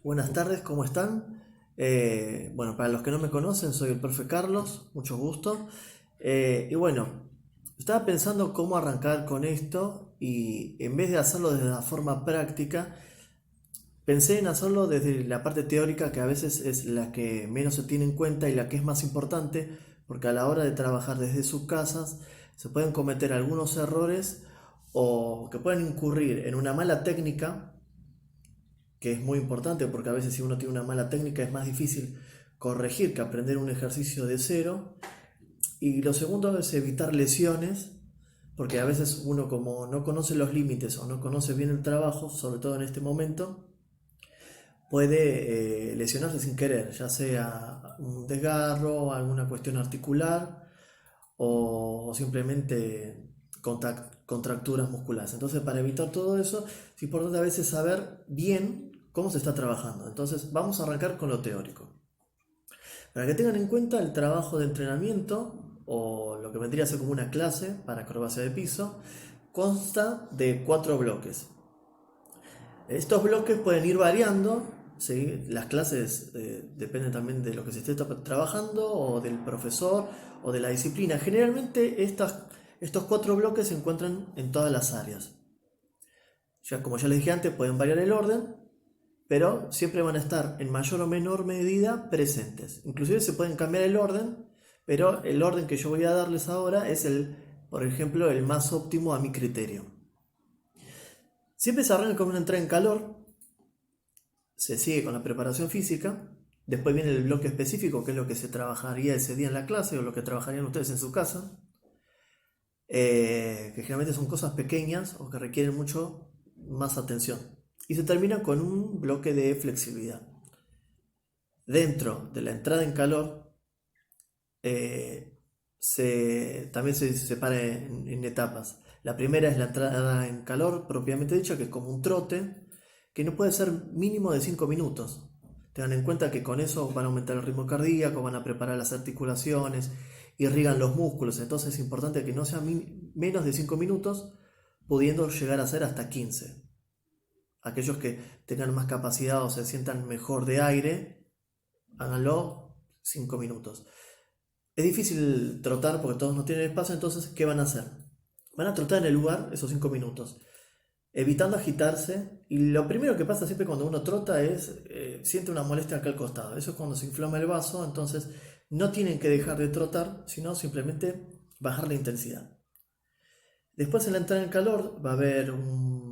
Buenas tardes, ¿cómo están? Bueno, para los que no me conocen, soy el profe Carlos, mucho gusto. Y bueno, estaba pensando cómo arrancar con esto y en vez de hacerlo desde la forma práctica, pensé en hacerlo desde la parte teórica, que a veces es la que menos se tiene en cuenta y la que es más importante, porque a la hora de trabajar desde sus casas se pueden cometer algunos errores o que pueden incurrir en una mala técnica que es muy importante porque a veces si uno tiene una mala técnica es más difícil corregir que aprender un ejercicio de cero. Y lo segundo es evitar lesiones, porque a veces uno como no conoce los límites o no conoce bien el trabajo, sobre todo en este momento, puede lesionarse sin querer, ya sea un desgarro, alguna cuestión articular o simplemente contracturas musculares. Entonces, para evitar todo eso, es importante a veces saber bien cómo se está trabajando. Entonces, vamos a arrancar con lo teórico. Para que tengan en cuenta, el trabajo de entrenamiento, o lo que vendría a ser como una clase para acrobacia de piso, consta de 4 bloques. Estos bloques pueden ir variando, ¿sí? Las clases dependen también de lo que se esté trabajando, o del profesor, o de la disciplina. Generalmente estos 4 bloques se encuentran en todas las áreas. Ya, como ya les dije antes, pueden variar el orden, pero siempre van a estar en mayor o menor medida presentes. Inclusive se pueden cambiar el orden, pero el orden que yo voy a darles ahora es por ejemplo, el más óptimo a mi criterio. Siempre se arranca con una entrada en calor, se sigue con la preparación física, después viene el bloque específico, que es lo que se trabajaría ese día en la clase o lo que trabajarían ustedes en su casa, que generalmente son cosas pequeñas o que requieren mucho más atención. Y se termina con un bloque de flexibilidad. Dentro de la entrada en calor, eh, también se separa en etapas. La primera es la entrada en calor propiamente dicha, que es como un trote, que no puede ser mínimo de 5 minutos. Tengan en cuenta que con eso van a aumentar el ritmo cardíaco, van a preparar las articulaciones, irrigan los músculos. Entonces es importante que no sea menos de 5 minutos, pudiendo llegar a ser hasta 15. Aquellos que tengan más capacidad o se sientan mejor de aire, háganlo 5 minutos. Es difícil trotar porque todos no tienen espacio, entonces, ¿qué van a hacer? Van a trotar en el lugar esos 5 minutos, evitando agitarse. Y lo primero que pasa siempre cuando uno trota es, siente una molestia acá al costado. Eso es cuando se inflama el vaso, entonces no tienen que dejar de trotar, sino simplemente bajar la intensidad. Después en la entrada en calor va a haber un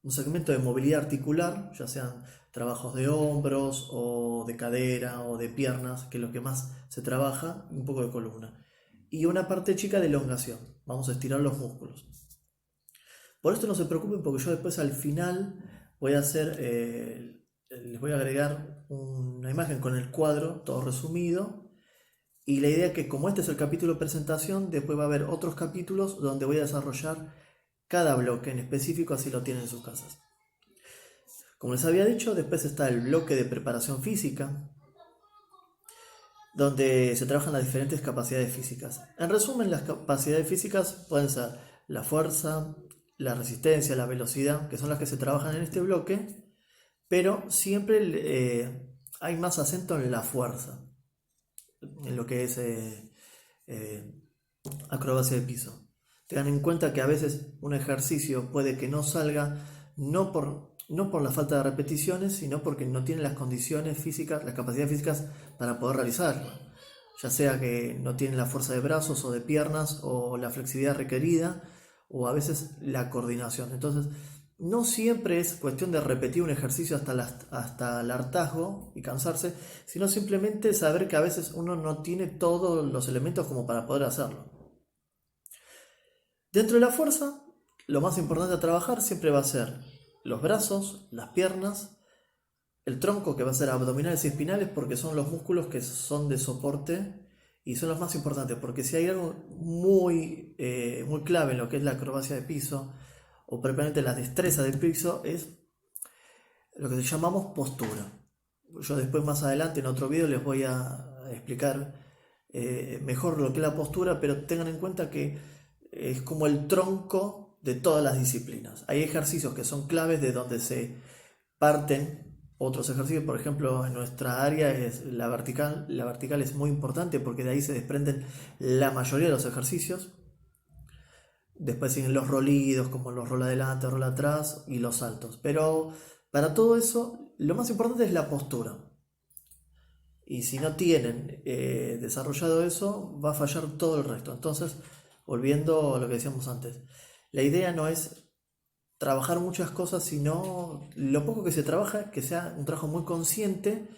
segmento de movilidad articular, ya sean trabajos de hombros o de cadera o de piernas, que es lo que más se trabaja, un poco de columna. Y una parte chica de elongación, vamos a estirar los músculos. Por esto no se preocupen porque yo después al final voy a hacer, les voy a agregar una imagen con el cuadro, todo resumido. Y la idea es que como este es el capítulo de presentación, después va a haber otros capítulos donde voy a desarrollar cada bloque en específico, así lo tienen en sus casas. Como les había dicho, después está el bloque de preparación física, donde se trabajan las diferentes capacidades físicas. En resumen, las capacidades físicas pueden ser la fuerza, la resistencia, la velocidad, que son las que se trabajan en este bloque, pero siempre hay más acento en la fuerza, en lo que es eh, acrobacia de piso. Tengan en cuenta que a veces un ejercicio puede que no salga no por la falta de repeticiones, sino porque no tiene las condiciones físicas, las capacidades físicas para poder realizarlo. Ya sea que no tienen la fuerza de brazos o de piernas o la flexibilidad requerida o a veces la coordinación. Entonces, no siempre es cuestión de repetir un ejercicio hasta el hartazgo y cansarse, sino simplemente saber que a veces uno no tiene todos los elementos como para poder hacerlo. Dentro de la fuerza, lo más importante a trabajar siempre va a ser los brazos, las piernas, el tronco, que va a ser abdominales y espinales, porque son los músculos que son de soporte y son los más importantes, porque si hay algo muy clave en lo que es la acrobacia de piso, o propiamente la destreza del piso, es lo que llamamos postura. Yo después más adelante en otro video les voy a explicar mejor lo que es la postura, pero tengan en cuenta que es como el tronco de todas las disciplinas. Hay ejercicios que son claves de donde se parten otros ejercicios. Por ejemplo, en nuestra área es la vertical. La vertical es muy importante porque de ahí se desprenden la mayoría de los ejercicios. Después siguen los rolidos, como los rola adelante, rola atrás y los saltos. Pero para todo eso, lo más importante es la postura. Y si no tienen desarrollado eso, va a fallar todo el resto. Entonces, volviendo a lo que decíamos antes, la idea no es trabajar muchas cosas, sino lo poco que se trabaja, que sea un trabajo muy consciente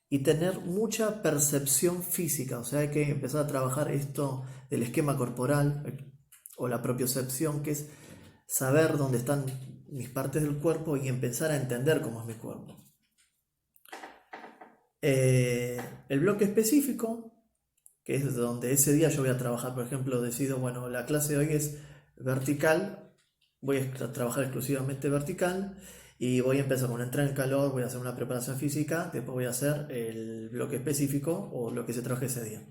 y tener mucha percepción física. O sea, hay que empezar a trabajar esto del esquema corporal o la propiocepción, que es saber dónde están mis partes del cuerpo y empezar a entender cómo es mi cuerpo. El bloque específico, que es donde ese día yo voy a trabajar, por ejemplo, decido, bueno, la clase de hoy es vertical, voy a trabajar exclusivamente vertical y voy a empezar con una entrada en calor, voy a hacer una preparación física, después voy a hacer el bloque específico o lo que se trabaje ese día.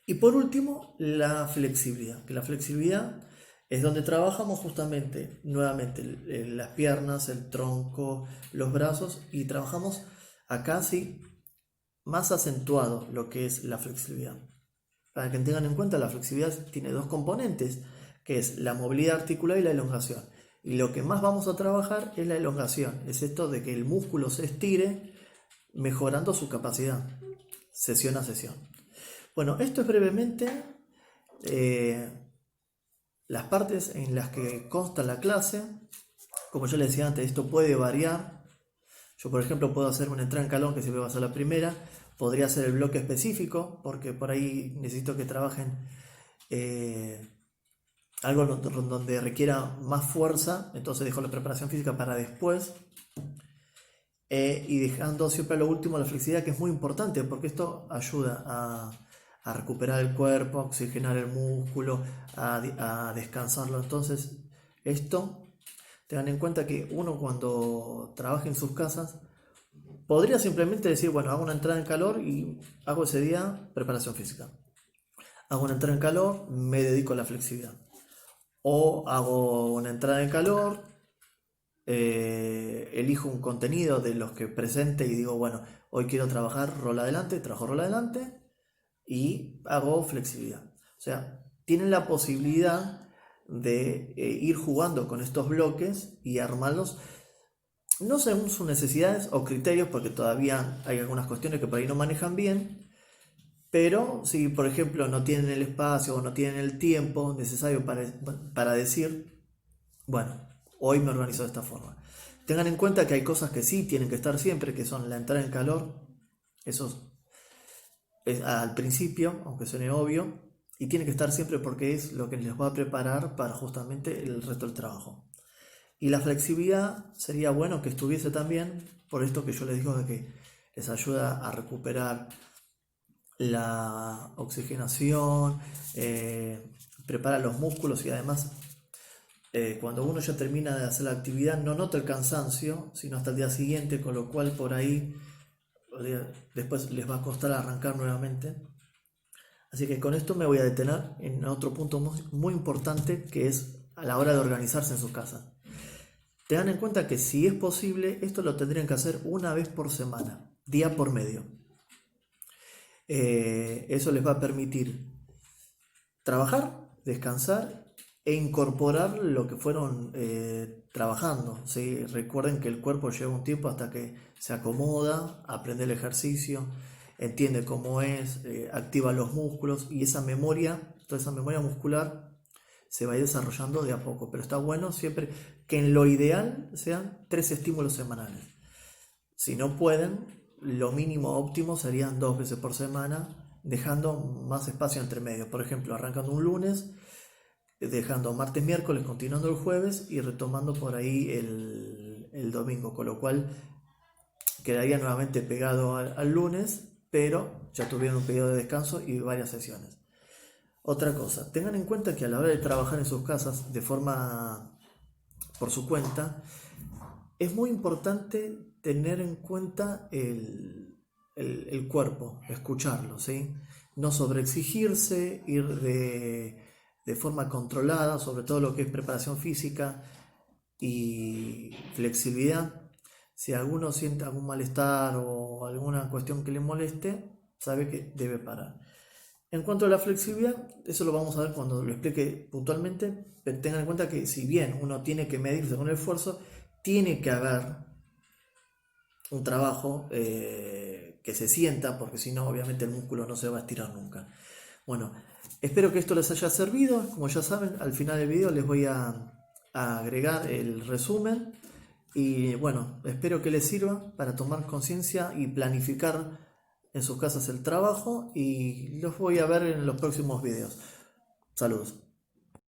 Y por último, la flexibilidad, que la flexibilidad es donde trabajamos justamente, nuevamente, las piernas, el tronco, los brazos y trabajamos acá sí más acentuado lo que es la flexibilidad. Para que tengan en cuenta, la flexibilidad tiene dos componentes, que es la movilidad articular y la elongación. Y lo que más vamos a trabajar es la elongación, es esto de que el músculo se estire mejorando su capacidad, sesión a sesión. Bueno, esto es brevemente las partes en las que consta la clase. Como yo les decía antes, esto puede variar. Yo, por ejemplo, puedo hacer una entrada en calor que siempre va a ser la primera. Podría hacer el bloque específico, porque por ahí necesito que trabajen algo donde requiera más fuerza. Entonces dejo la preparación física para después. Y dejando siempre a lo último la flexibilidad, que es muy importante, porque esto ayuda a recuperar el cuerpo, a oxigenar el músculo, a descansarlo. Entonces, esto, tengan en cuenta que uno cuando trabaja en sus casas, podría simplemente decir, bueno, hago una entrada en calor y hago ese día preparación física. Hago una entrada en calor, me dedico a la flexibilidad. O hago una entrada en calor, elijo un contenido de los que presente y digo, bueno, hoy quiero trabajar rola adelante, trabajo rola adelante y hago flexibilidad. O sea, tienen la posibilidad de ir jugando con estos bloques y armarlos, no según sus necesidades o criterios, porque todavía hay algunas cuestiones que por ahí no manejan bien, pero si por ejemplo no tienen el espacio o no tienen el tiempo necesario para decir, bueno, hoy me organizo de esta forma. Tengan en cuenta que hay cosas que sí tienen que estar siempre, que son la entrada en calor, eso es al principio, aunque suene obvio, y tiene que estar siempre porque es lo que les va a preparar para justamente el resto del trabajo. Y la flexibilidad sería bueno que estuviese también, por esto que yo les digo de que les ayuda a recuperar la oxigenación, prepara los músculos y además cuando uno ya termina de hacer la actividad no nota el cansancio, sino hasta el día siguiente, con lo cual por ahí después les va a costar arrancar nuevamente. Así que con esto me voy a detener en otro punto muy importante, que es a la hora de organizarse en su casa. Tengan en cuenta que si es posible, esto lo tendrían que hacer una vez por semana, día por medio. Eso les va a permitir trabajar, descansar e incorporar lo que fueron trabajando, ¿sí? Recuerden que el cuerpo lleva un tiempo hasta que se acomoda, aprende el ejercicio, entiende cómo es, activa los músculos y esa memoria, toda esa memoria muscular se va a ir desarrollando de a poco, pero está bueno siempre que en lo ideal sean 3 estímulos semanales. Si no pueden, lo mínimo óptimo serían 2 veces por semana, dejando más espacio entre medio. Por ejemplo, arrancando un lunes, dejando martes, miércoles, continuando el jueves y retomando por ahí el domingo, con lo cual quedaría nuevamente pegado al lunes, pero ya tuvieron un periodo de descanso y varias sesiones. Otra cosa, tengan en cuenta que a la hora de trabajar en sus casas de forma por su cuenta, es muy importante tener en cuenta el cuerpo, escucharlo, ¿sí? No sobreexigirse, ir de forma controlada, sobre todo lo que es preparación física y flexibilidad. Si alguno siente algún malestar o alguna cuestión que le moleste, sabe que debe parar. En cuanto a la flexibilidad, eso lo vamos a ver cuando lo explique puntualmente, pero tengan en cuenta que si bien uno tiene que medirse con el esfuerzo, tiene que haber un trabajo que se sienta, porque si no, obviamente el músculo no se va a estirar nunca. Bueno, espero que esto les haya servido. Como ya saben, al final del video les voy a agregar el resumen. Y bueno, espero que les sirva para tomar conciencia y planificar en sus casas el trabajo. Y los voy a ver en los próximos videos. Saludos.